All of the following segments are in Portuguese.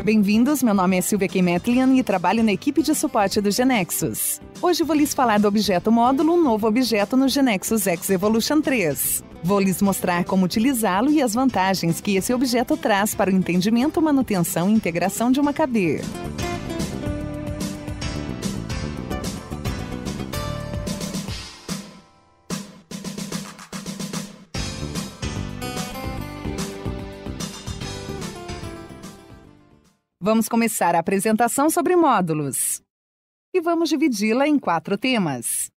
Bem-vindos, meu nome é Silvia Keimetlian e trabalho na equipe de suporte do GeneXus. Hoje vou lhes falar do objeto módulo, um novo objeto no GeneXus X Evolution 3. Vou lhes mostrar como utilizá-lo e as vantagens que esse objeto traz para o entendimento, manutenção e integração de uma KB. Vamos começar a apresentação sobre módulos. E vamos dividi-la em 4 temas.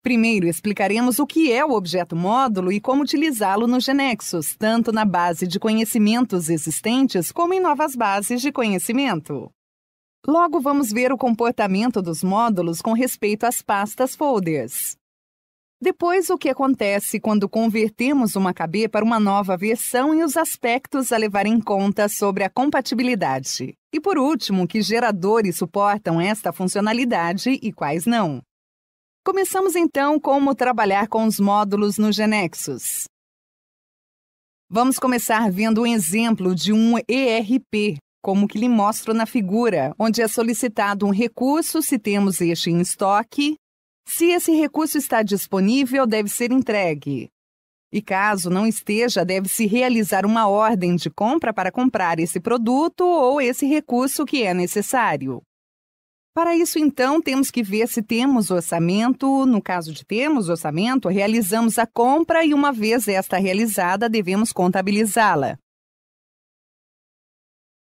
Primeiro, explicaremos o que é o objeto módulo e como utilizá-lo no GeneXus, tanto na base de conhecimentos existentes como em novas bases de conhecimento. Logo, vamos ver o comportamento dos módulos com respeito às pastas folders. Depois, o que acontece quando convertemos uma KB para uma nova versão e os aspectos a levar em conta sobre a compatibilidade. E por último, que geradores suportam esta funcionalidade e quais não. Começamos então como trabalhar com os módulos no GeneXus. Vamos começar vendo um exemplo de um ERP, como que lhe mostro na figura, onde é solicitado um recurso se temos este em estoque. Se esse recurso está disponível, deve ser entregue. E caso não esteja, deve-se realizar uma ordem de compra para comprar esse produto ou esse recurso que é necessário. Para isso, então, temos que ver se temos orçamento. No caso de termos orçamento, realizamos a compra e, uma vez esta realizada, devemos contabilizá-la.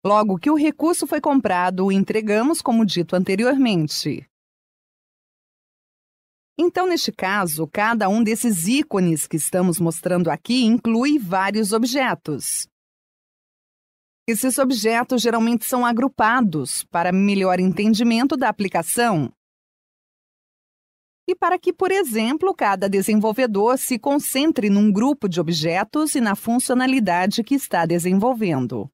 Logo que o recurso foi comprado, o entregamos, como dito anteriormente. Então, neste caso, cada um desses ícones que estamos mostrando aqui inclui vários objetos. Esses objetos geralmente são agrupados para melhor entendimento da aplicação e para que, por exemplo, cada desenvolvedor se concentre num grupo de objetos e na funcionalidade que está desenvolvendo.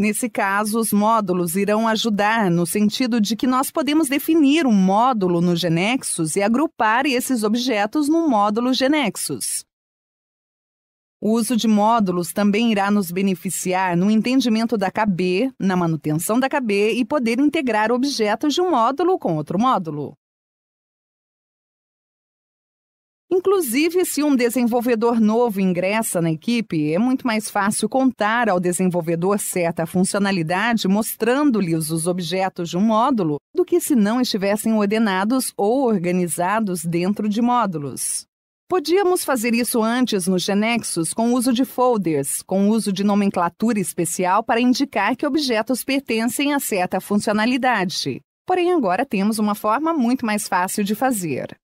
Nesse caso, os módulos irão ajudar no sentido de que nós podemos definir um módulo no GeneXus e agrupar esses objetos no módulo GeneXus. O uso de módulos também irá nos beneficiar no entendimento da KB, na manutenção da KB e poder integrar objetos de um módulo com outro módulo. Inclusive, se um desenvolvedor novo ingressa na equipe, é muito mais fácil contar ao desenvolvedor certa funcionalidade mostrando-lhe os objetos de um módulo do que se não estivessem ordenados ou organizados dentro de módulos. Podíamos fazer isso antes no GeneXus com o uso de folders, com o uso de nomenclatura especial para indicar que objetos pertencem a certa funcionalidade. Porém, agora temos uma forma muito mais fácil de fazer.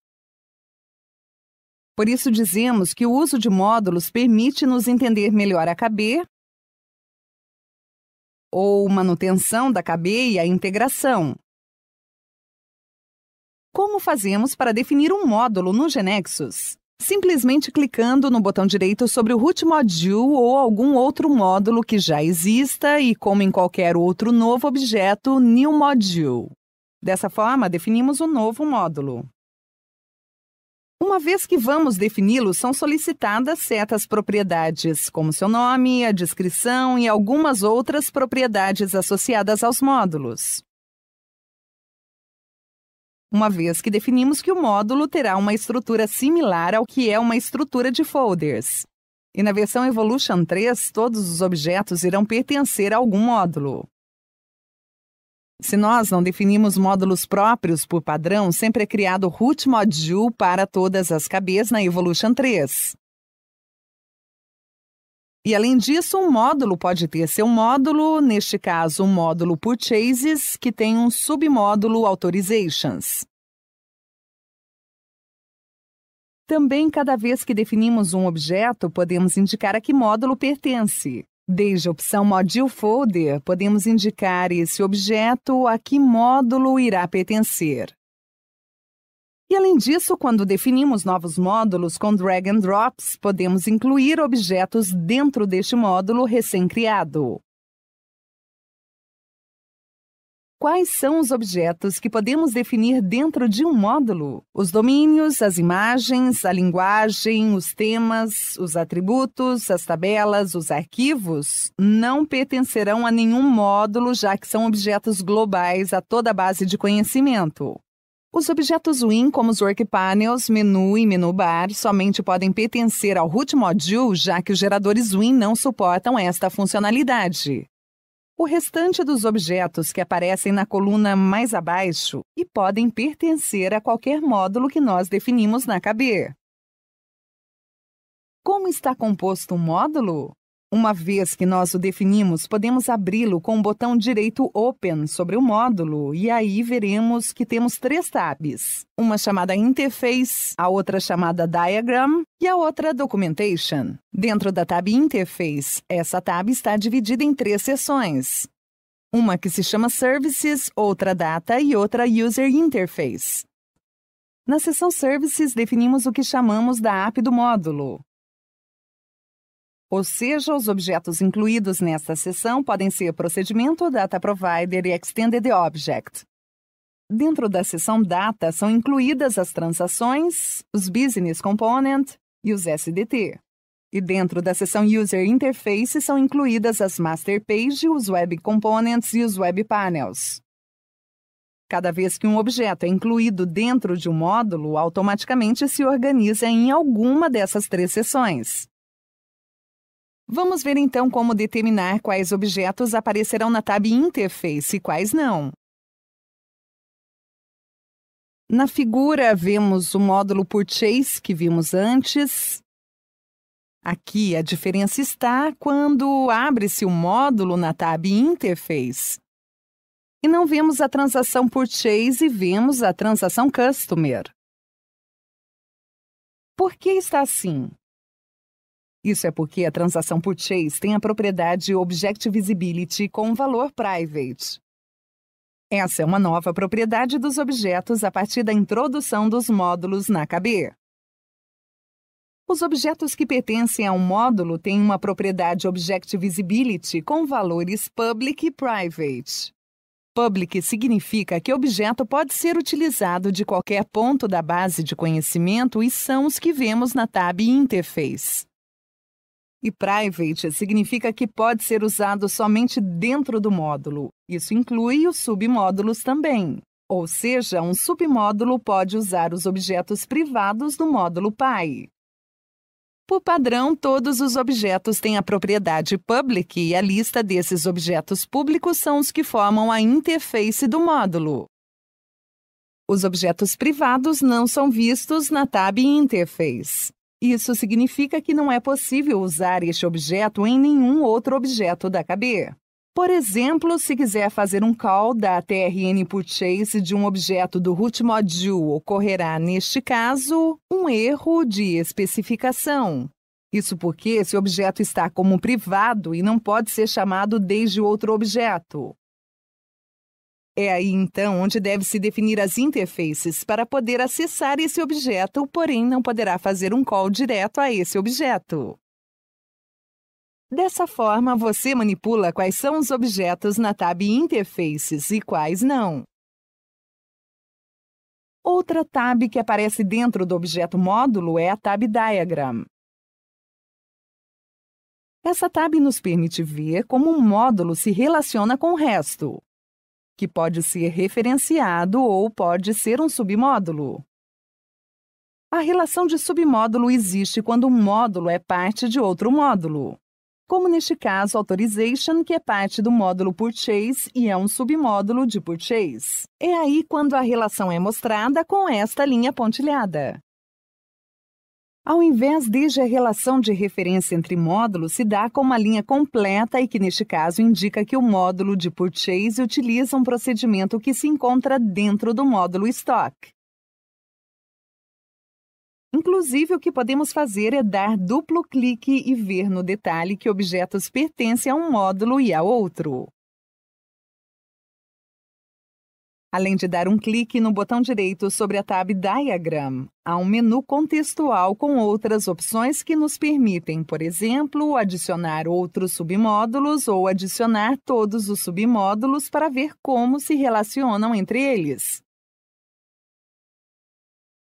Por isso dizemos que o uso de módulos permite-nos entender melhor a KB, ou manutenção da KB e a integração. Como fazemos para definir um módulo no GeneXus? Simplesmente clicando no botão direito sobre o root module ou algum outro módulo que já exista e, como em qualquer outro novo objeto, New Module. Dessa forma, definimos um novo módulo. Uma vez que vamos defini-lo, são solicitadas certas propriedades, como seu nome, a descrição e algumas outras propriedades associadas aos módulos. Uma vez que definimos que o módulo terá uma estrutura similar ao que é uma estrutura de folders. E na versão Evolution 3, todos os objetos irão pertencer a algum módulo. Se nós não definimos módulos próprios por padrão, sempre é criado o root module para todas as KBs na Evolution 3. E além disso, um módulo pode ter seu módulo, neste caso, um módulo Purchases, que tem um submódulo Authorizations. Também, cada vez que definimos um objeto, podemos indicar a que módulo pertence. Desde a opção Module Folder, podemos indicar esse objeto a que módulo irá pertencer. E além disso, quando definimos novos módulos com drag and drops, podemos incluir objetos dentro deste módulo recém-criado. Quais são os objetos que podemos definir dentro de um módulo? Os domínios, as imagens, a linguagem, os temas, os atributos, as tabelas, os arquivos não pertencerão a nenhum módulo, já que são objetos globais a toda a base de conhecimento. Os objetos Win, como os Work Panels, menu e menu bar, somente podem pertencer ao root module, já que os geradores Win não suportam esta funcionalidade. O restante dos objetos que aparecem na coluna mais abaixo e podem pertencer a qualquer módulo que nós definimos na KB. Como está composto um módulo? Uma vez que nós o definimos, podemos abri-lo com o botão direito Open sobre o módulo e aí veremos que temos 3 tabs. Uma chamada Interface, a outra chamada Diagram e a outra Documentation. Dentro da tab Interface, essa tab está dividida em 3 seções. Uma que se chama Services, outra Data e outra User Interface. Na seção Services, definimos o que chamamos da API do módulo. Ou seja, os objetos incluídos nesta seção podem ser Procedimento, Data Provider e Extended Object. Dentro da seção Data são incluídas as transações, os Business Component e os SDT. E dentro da seção User Interface são incluídas as Master Page, os Web Components e os Web Panels. Cada vez que um objeto é incluído dentro de um módulo, automaticamente se organiza em alguma dessas 3 seções. Vamos ver então como determinar quais objetos aparecerão na tab Interface e quais não. Na figura, vemos o módulo Purchase, que vimos antes. Aqui, a diferença está quando abre-se o módulo na tab Interface. E não vemos a transação Purchase e vemos a transação Customer. Por que está assim? Isso é porque a transação Purchase tem a propriedade Object Visibility com valor Private. Essa é uma nova propriedade dos objetos a partir da introdução dos módulos na KB. Os objetos que pertencem a um módulo têm uma propriedade Object Visibility com valores Public e Private. Public significa que o objeto pode ser utilizado de qualquer ponto da base de conhecimento e são os que vemos na tab Interface. E Private significa que pode ser usado somente dentro do módulo. Isso inclui os submódulos também. Ou seja, um submódulo pode usar os objetos privados do módulo pai. Por padrão, todos os objetos têm a propriedade Public e a lista desses objetos públicos são os que formam a interface do módulo. Os objetos privados não são vistos na tab Interface. Isso significa que não é possível usar este objeto em nenhum outro objeto da KB. Por exemplo, se quiser fazer um call da TRN Purchase de um objeto do root module, ocorrerá, neste caso, um erro de especificação. Isso porque esse objeto está como privado e não pode ser chamado desde outro objeto. É aí, então, onde deve-se definir as interfaces para poder acessar esse objeto, porém não poderá fazer um call direto a esse objeto. Dessa forma, você manipula quais são os objetos na tab Interfaces e quais não. Outra tab que aparece dentro do objeto módulo é a tab Diagram. Essa tab nos permite ver como um módulo se relaciona com o resto, que pode ser referenciado ou pode ser um submódulo. A relação de submódulo existe quando um módulo é parte de outro módulo, como neste caso Authorization, que é parte do módulo Purchase e é um submódulo de Purchase. É aí quando a relação é mostrada com esta linha pontilhada. Ao invés de a relação de referência entre módulos se dá com uma linha completa e que, neste caso, indica que o módulo de Purchase utiliza um procedimento que se encontra dentro do módulo Stock. Inclusive, o que podemos fazer é dar duplo clique e ver no detalhe que objetos pertencem a um módulo e a outro. Além de dar um clique no botão direito sobre a tab Diagram, há um menu contextual com outras opções que nos permitem, por exemplo, adicionar outros submódulos ou adicionar todos os submódulos para ver como se relacionam entre eles.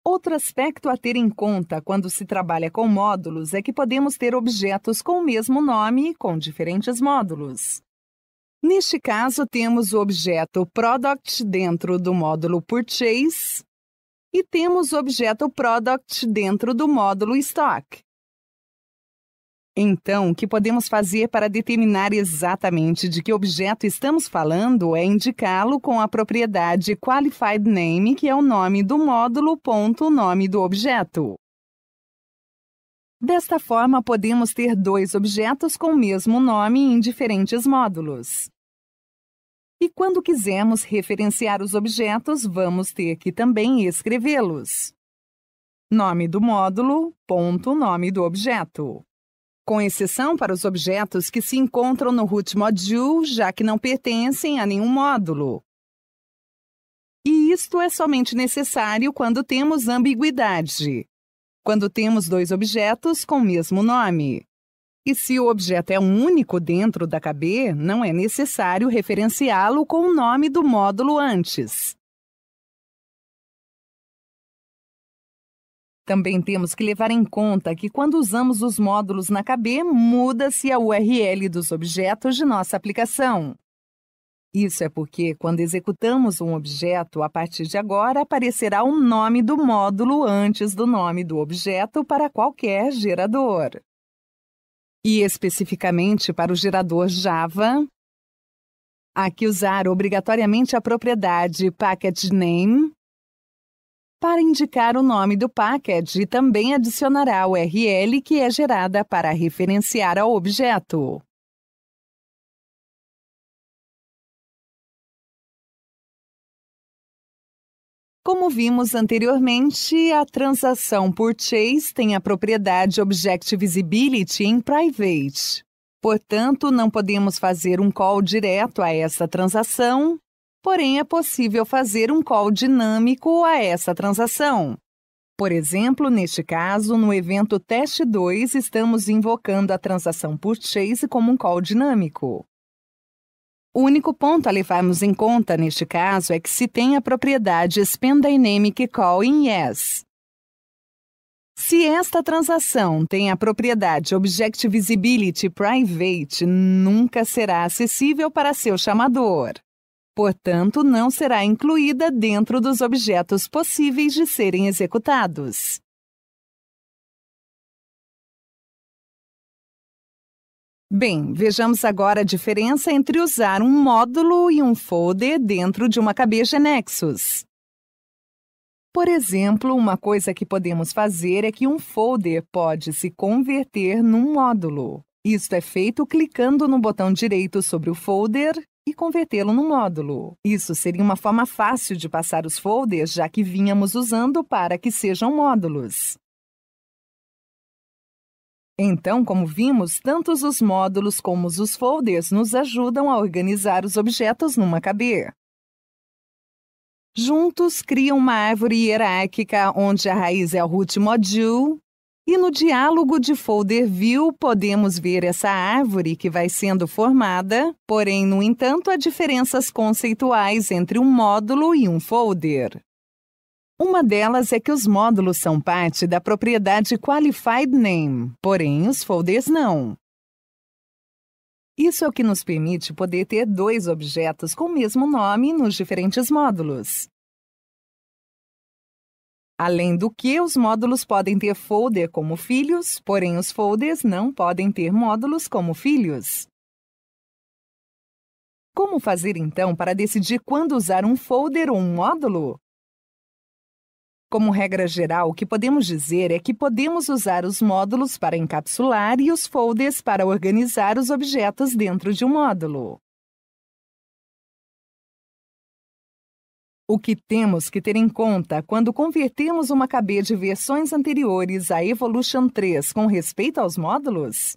Outro aspecto a ter em conta quando se trabalha com módulos é que podemos ter objetos com o mesmo nome com diferentes módulos. Neste caso, temos o objeto Product dentro do módulo Purchase e temos o objeto Product dentro do módulo Stock. Então, o que podemos fazer para determinar exatamente de que objeto estamos falando é indicá-lo com a propriedade Qualified Name, que é o nome do módulo, ponto, nome do objeto. Desta forma, podemos ter dois objetos com o mesmo nome em diferentes módulos. E quando quisermos referenciar os objetos, vamos ter que também escrevê-los. Nome do módulo, ponto, nome do objeto. Com exceção para os objetos que se encontram no root module, já que não pertencem a nenhum módulo. E isto é somente necessário quando temos ambiguidade. Quando temos dois objetos com o mesmo nome. E se o objeto é único dentro da KB, não é necessário referenciá-lo com o nome do módulo antes. Também temos que levar em conta que quando usamos os módulos na KB, muda-se a URL dos objetos de nossa aplicação. Isso é porque, quando executamos um objeto, a partir de agora aparecerá o nome do módulo antes do nome do objeto para qualquer gerador. E especificamente para o gerador Java, há que usar obrigatoriamente a propriedade PackageName para indicar o nome do package e também adicionará a URL que é gerada para referenciar ao objeto. Como vimos anteriormente, a transação Purchase tem a propriedade Object Visibility em Private. Portanto, não podemos fazer um call direto a essa transação, porém é possível fazer um call dinâmico a essa transação. Por exemplo, neste caso, no evento Teste 2, estamos invocando a transação Purchase como um call dinâmico. O único ponto a levarmos em conta neste caso é que se tem a propriedade SpanDynamic Call em Yes. Se esta transação tem a propriedade Object Visibility Private, nunca será acessível para seu chamador. Portanto, não será incluída dentro dos objetos possíveis de serem executados. Bem, vejamos agora a diferença entre usar um módulo e um folder dentro de uma KB GeneXus. Por exemplo, uma coisa que podemos fazer é que um folder pode se converter num módulo. Isto é feito clicando no botão direito sobre o folder e convertê-lo num módulo. Isso seria uma forma fácil de passar os folders, já que vínhamos usando para que sejam módulos. Então, como vimos, tanto os módulos como os folders nos ajudam a organizar os objetos numa KB. Juntos, criam uma árvore hierárquica onde a raiz é o root module, e no diálogo de Folder View podemos ver essa árvore que vai sendo formada, porém, no entanto, há diferenças conceituais entre um módulo e um folder. Uma delas é que os módulos são parte da propriedade Qualified Name, porém os folders não. Isso é o que nos permite poder ter dois objetos com o mesmo nome nos diferentes módulos. Além do que, os módulos podem ter folder como filhos, porém os folders não podem ter módulos como filhos. Como fazer então para decidir quando usar um folder ou um módulo? Como regra geral, o que podemos dizer é que podemos usar os módulos para encapsular e os folders para organizar os objetos dentro de um módulo. O que temos que ter em conta quando convertemos uma KB de versões anteriores à Evolution 3 com respeito aos módulos?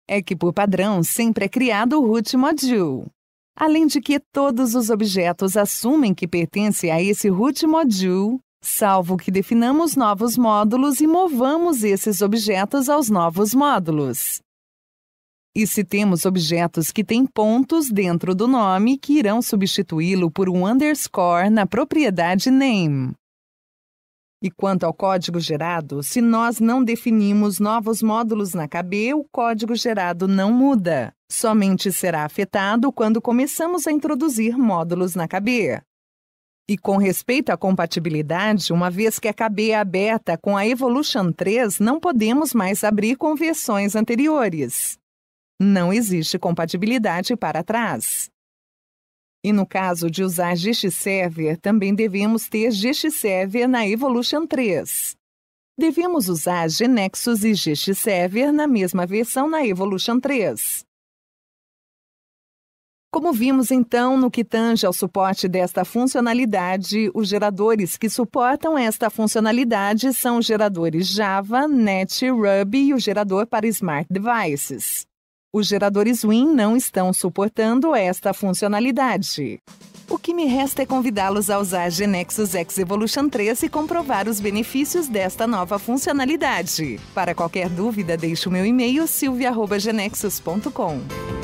É que, por padrão, sempre é criado o root module. Além de que todos os objetos assumem que pertencem a esse root module, salvo que definamos novos módulos e movamos esses objetos aos novos módulos. E se temos objetos que têm pontos dentro do nome que irão substituí-lo por um underscore na propriedade name. E quanto ao código gerado, se nós não definimos novos módulos na KB, o código gerado não muda. Somente será afetado quando começamos a introduzir módulos na KB. E com respeito à compatibilidade, uma vez que a KB é aberta com a Evolution 3, não podemos mais abrir com versões anteriores. Não existe compatibilidade para trás. E no caso de usar GXServer, também devemos ter GXServer na Evolution 3. Devemos usar GNexus e GXServer na mesma versão na Evolution 3. Como vimos então no que tange ao suporte desta funcionalidade, os geradores que suportam esta funcionalidade são os geradores Java, Net, Ruby e o gerador para Smart Devices. Os geradores Win não estão suportando esta funcionalidade. O que me resta é convidá-los a usar GNexus X Evolution 3 e comprovar os benefícios desta nova funcionalidade. Para qualquer dúvida, deixe o meu e-mail silvia@gnexus.com.